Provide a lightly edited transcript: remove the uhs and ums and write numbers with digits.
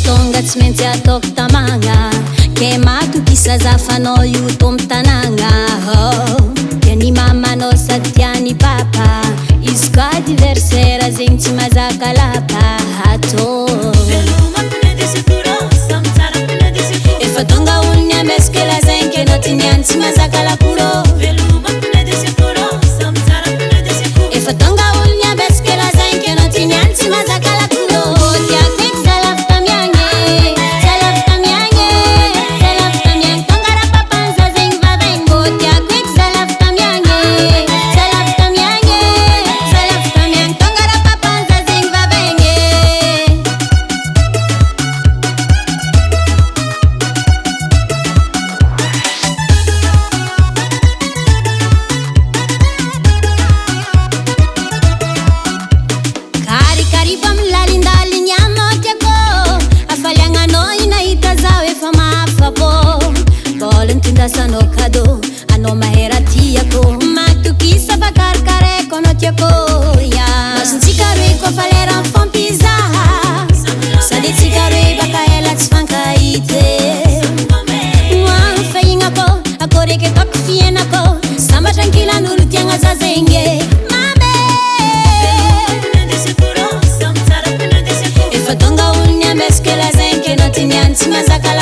tonga tsy maintsy ataoko tamagna ke matokisa zafanao io tomtanagna tiany mamanao sady tiany papa izy ka diversaire zegny tsy mazaka lapa atô efa tonga olony amesike lazainy ke nao tiniany tsy mazaka lakoro efa tonga olony amesike lazainy ke nao tiniany tsy mazaka lakoro sanao cadeau anao mahera tiako matokisa vakarkareko anao tiako ya masintsika roe kofa lera mifampizaha sady tsika roe baka ela tsy fankahite fahignako akoreke ataoko fiainako sambatra ankilan'olo tiagna za zegny mame efa tonga olony amesike lazainy ke nao tiniany tsy mazaka